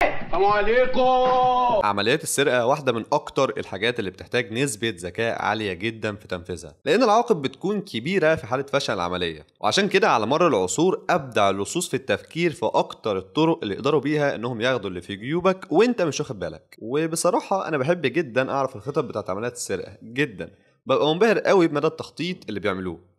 السلام عليكم. عمليات السرقة واحدة من أكتر الحاجات اللي بتحتاج نسبة ذكاء عالية جدا في تنفيذها، لأن العواقب بتكون كبيرة في حالة فشل العملية. وعشان كده على مر العصور أبدع اللصوص في التفكير في أكتر الطرق اللي يقدروا بيها إنهم ياخدوا اللي في جيوبك وإنت مش واخد بالك. وبصراحة أنا بحب جدا أعرف الخطط بتاعت عمليات السرقة جدا، ببقى منبهر قوي بمدى التخطيط اللي بيعملوه.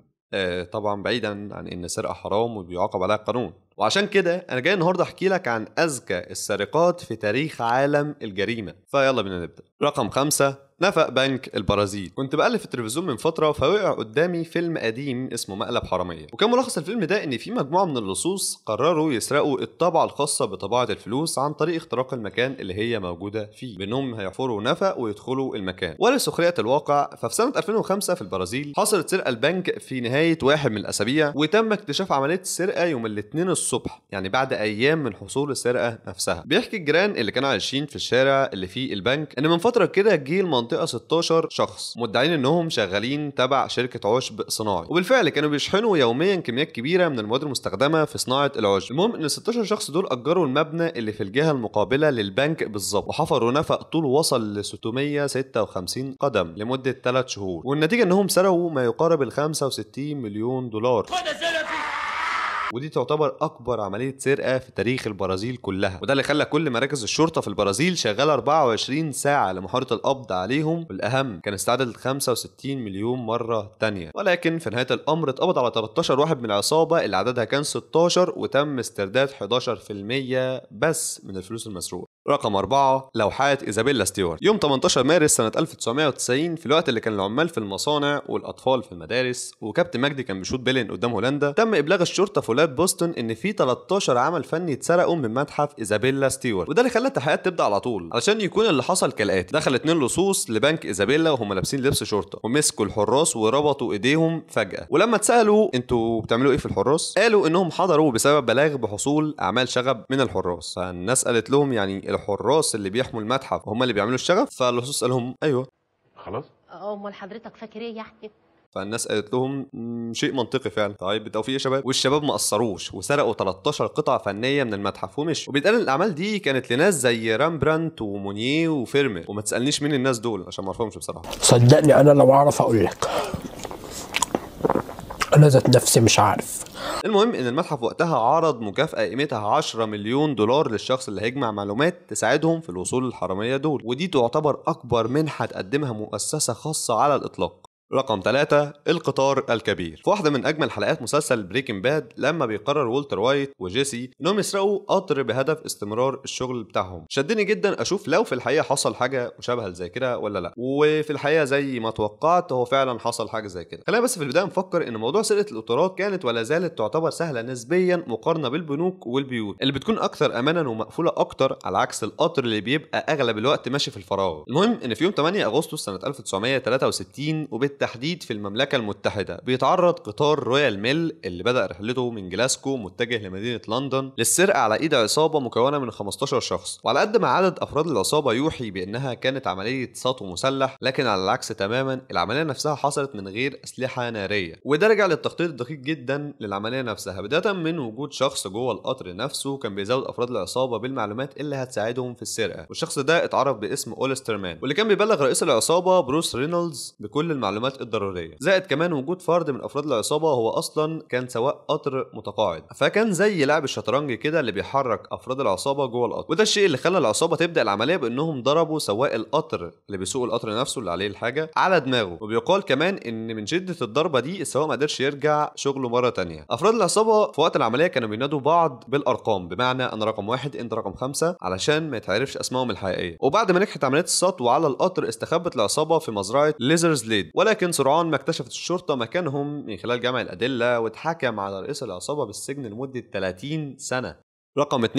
طبعا بعيدا عن ان السرقه حرام وبيعاقب عليها القانون. وعشان كده انا جاي النهارده احكي لك عن اذكى السرقات في تاريخ عالم الجريمه. فيلا بينا نبدا. رقم 5، نفق بنك البرازيل. كنت بقلب في التلفزيون من فتره فوقع قدامي فيلم قديم اسمه مقلب حراميه، وكان ملخص الفيلم ده ان في مجموعه من اللصوص قرروا يسرقوا الطبعه الخاصه بطباعه الفلوس عن طريق اختراق المكان اللي هي موجوده فيه، بانهم هيحفروا نفق ويدخلوا المكان. ولسخريه الواقع ففي سنه 2005 في البرازيل حصلت سرقه البنك في نهايه واحد من الاسابيع، وتم اكتشاف عمليه السرقه يوم الاثنين الصبح، يعني بعد ايام من حصول السرقه نفسها. بيحكي الجيران اللي كانوا عايشين في الشارع اللي فيه البنك ان من فتره كده جه المنطقه 16 شخص مدعين انهم شغالين تبع شركه عشب صناعي، وبالفعل كانوا بيشحنوا يوميا كميات كبيره من المواد المستخدمه في صناعه العشب. المهم ان ال 16 شخص دول اجروا المبنى اللي في الجهه المقابله للبنك بالظبط، وحفروا نفق طوله وصل ل 656 قدم لمده 3 شهور، والنتيجه انهم سرقوا ما يقارب ال 65 مليون دولار. ودي تعتبر اكبر عمليه سرقه في تاريخ البرازيل كلها، وده اللي خلى كل مراكز الشرطه في البرازيل شغاله 24 ساعه لمحاوله القبض عليهم، والاهم كان استعداد 65 مليون مره تانية. ولكن في نهايه الامر اتقبض على 13 واحد من العصابه اللي عددها كان 16، وتم استرداد 11% بس من الفلوس المسروقه. رقم 4، لوحات إيزابيلا ستيوارت. يوم 18 مارس سنة 1990 في الوقت اللي كان العمال في المصانع والأطفال في المدارس وكابتن مجدي كان بيشوط بيلين قدام هولندا، تم إبلاغ الشرطة في ولاية بوسطن إن في 13 عمل فني اتسرقوا من متحف إيزابيلا ستيوارت، وده اللي خلى التحقيقات تبدأ على طول. علشان يكون اللي حصل كالآتي: دخل 2 لصوص لبنك إيزابيلا وهم لابسين لبس شرطة، ومسكوا الحراس وربطوا إيديهم فجأة. ولما اتسألوا انتوا بتعملوا إيه في الحراس، قالوا إنهم حضروا بسبب بلاغ بحصول أعمال شغب من الحراس. فالناس قالت لهم يعني الحراس اللي بيحموا المتحف هم اللي بيعملوا الشغب؟ فاللصوص قالهم ايوه. خلاص. امال حضرتك فاكر ايه يعني؟ فالناس قالت لهم شيء منطقي فعلا. طيب بالتوفيق يا شباب. والشباب ما قصروش وسرقوا 13 قطعه فنيه من المتحف ومشوا. وبيتقال ان الاعمال دي كانت لناس زي رامبرانت ومونيه وفيرمي، وما تسالنيش مين الناس دول عشان ما اعرفهمش بصراحه. صدقني انا لو اعرف اقول لك، انا ذات نفسي مش عارف. المهم ان المتحف وقتها عرض مكافأة قيمتها 10 مليون دولار للشخص اللي هيجمع معلومات تساعدهم في الوصول للحرامية دول، ودي تعتبر اكبر منحة تقدمها مؤسسة خاصة على الاطلاق. رقم 3، القطار الكبير. في واحدة من أجمل حلقات مسلسل بريكنج باد لما بيقرر والتر وايت وجيسي إنهم يسرقوا قطر بهدف استمرار الشغل بتاعهم، شدني جدا أشوف لو في الحقيقة حصل حاجة مشابهة زي كده ولا لا. وفي الحقيقة زي ما توقعت هو فعلا حصل حاجة زي كده. خلينا بس في البداية نفكر إن موضوع سرقة القطارات كانت ولا زالت تعتبر سهلة نسبيا مقارنة بالبنوك والبيوت اللي بتكون أكثر أمانا ومقفولة أكتر، على عكس القطر اللي بيبقى أغلب الوقت ماشي في الفراغ. المهم إن في يوم 8 أغسطس سنة 1963 وبالتحديد في المملكة المتحدة بيتعرض قطار رويال ميل اللي بدأ رحلته من جلاسكو متجه لمدينة لندن للسرقة على إيد عصابة مكونة من 15 شخص. وعلى قد ما عدد أفراد العصابة يوحي بأنها كانت عملية سطو مسلح، لكن على العكس تماما العملية نفسها حصلت من غير أسلحة نارية، وده رجع للتخطيط الدقيق جدا للعملية نفسها، بداية من وجود شخص جوه القطر نفسه كان بيزود أفراد العصابة بالمعلومات اللي هتساعدهم في السرقة، والشخص ده اتعرف باسم أولستر مان، واللي كان بيبلغ رئيس العصابة بروس رينولدز بكل المعلومات الضرورية. زائد كمان وجود فرد من افراد العصابه هو اصلا كان سواق قطر متقاعد، فكان زي لاعب الشطرنج كده اللي بيحرك افراد العصابه جوه القطر. وده الشيء اللي خلى العصابه تبدا العمليه بانهم ضربوا سواق القطر اللي بيسوق القطر نفسه اللي عليه الحاجه على دماغه، وبيقال كمان ان من شده الضربه دي السواق ما قدرش يرجع شغله مره تانية. افراد العصابه في وقت العمليه كانوا بينادوا بعض بالارقام، بمعنى انا رقم 1 انت رقم 5، علشان ما يتعرفش اسمائهم الحقيقيه. وبعد ما نجحت عمليه السطو على القطر استخبت العصابه في مزرعه ليزرز ليد، ولكن سرعان ما اكتشفت الشرطه مكانهم من خلال جمع الادله، واتحكم على رئيس العصابه بالسجن لمده 30 سنه. رقم 2،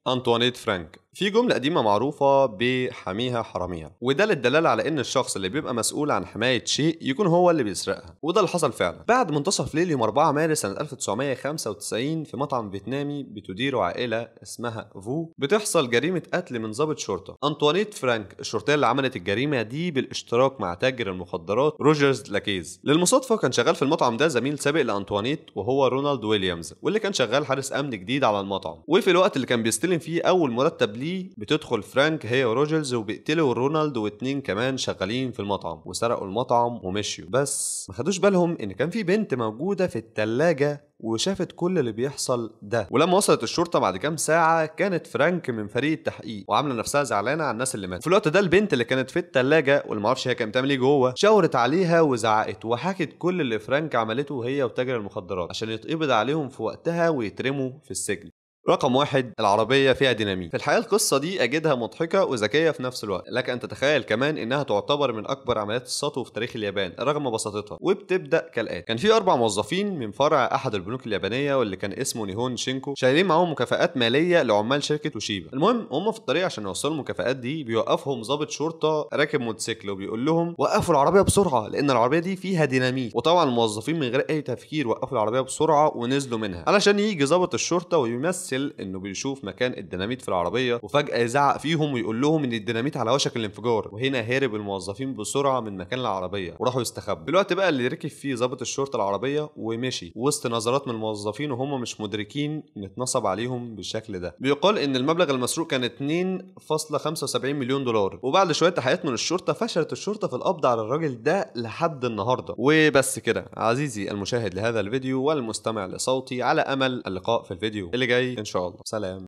أنطوانيت فرانك. في جملة قديمة معروفة بحميها حراميها، وده للدلالة على إن الشخص اللي بيبقى مسؤول عن حماية شيء يكون هو اللي بيسرقها، وده اللي حصل فعلا. بعد منتصف ليل يوم 4 مارس سنة 1995 في مطعم فيتنامي بتديره عائلة اسمها فو بتحصل جريمة قتل من ضابط شرطة. أنطوانيت فرانك الشرطية اللي عملت الجريمة دي بالاشتراك مع تاجر المخدرات روجرز لاكيز. للمصادفة كان شغال في المطعم ده زميل سابق لأنطوانيت وهو رونالد ويليامز، واللي كان شغال حارس أمن جديد على المطعم. وفي الوقت اللي كان بيستلم بيستلم فيه اول مرتب ليه بتدخل فرانك هي وروجرز وبيقتلوا رونالد واتنين كمان شغالين في المطعم، وسرقوا المطعم ومشيوا. بس ما خدوش بالهم ان كان في بنت موجوده في التلاجة وشافت كل اللي بيحصل ده. ولما وصلت الشرطه بعد كام ساعه كانت فرانك من فريق التحقيق وعامله نفسها زعلانه على الناس اللي ماتوا. في الوقت ده البنت اللي كانت في التلاجة واللي ما اعرفش هي كانت بتعمل ايه جوه شاورت عليها وزعقت وحكت كل اللي فرانك عملته هي وتاجر المخدرات عشان يتقبض عليهم في وقتها ويترموا في السجن. رقم 1، العربية فيها ديناميت. في الحقيقة القصة دي أجدها مضحكة وذكية في نفس الوقت، لك أن تتخيل كمان إنها تعتبر من أكبر عمليات السطو في تاريخ اليابان رغم بساطتها، وبتبدأ كالآتي. كان في 4 موظفين من فرع أحد البنوك اليابانية واللي كان اسمه نيهون شينكو شايلين معاهم مكافآت مالية لعمال شركة توشيبا. المهم هم في الطريق عشان يوصلوا المكافآت دي بيوقفهم ضابط شرطة راكب موتوسيكل وبيقول لهم وقفوا العربية بسرعة لأن العربية دي فيها ديناميت. وطبعا الموظفين من غير أي تفكير وقفوا العربية بسرعة ونزلوا منها علشان يجي ضابط الشرطة ويمثل إنه بيشوف مكان الديناميت في العربيه، وفجاه يزعق فيهم ويقول لهم ان الديناميت على وشك الانفجار. وهنا هرب الموظفين بسرعه من مكان العربيه وراحوا يستخبوا. في الوقت بقى اللي ركب فيه ضابط الشرطه العربيه ومشي وسط نظرات من الموظفين وهم مش مدركين ان اتنصب عليهم بالشكل ده. بيقال ان المبلغ المسروق كان 2.75 مليون دولار. وبعد شويه تحقيقات من الشرطه فشلت الشرطه في القبض على الراجل ده لحد النهارده. وبس كده عزيزي المشاهد لهذا الفيديو والمستمع لصوتي، على امل اللقاء في الفيديو اللي جاي ان شاء الله. سلام.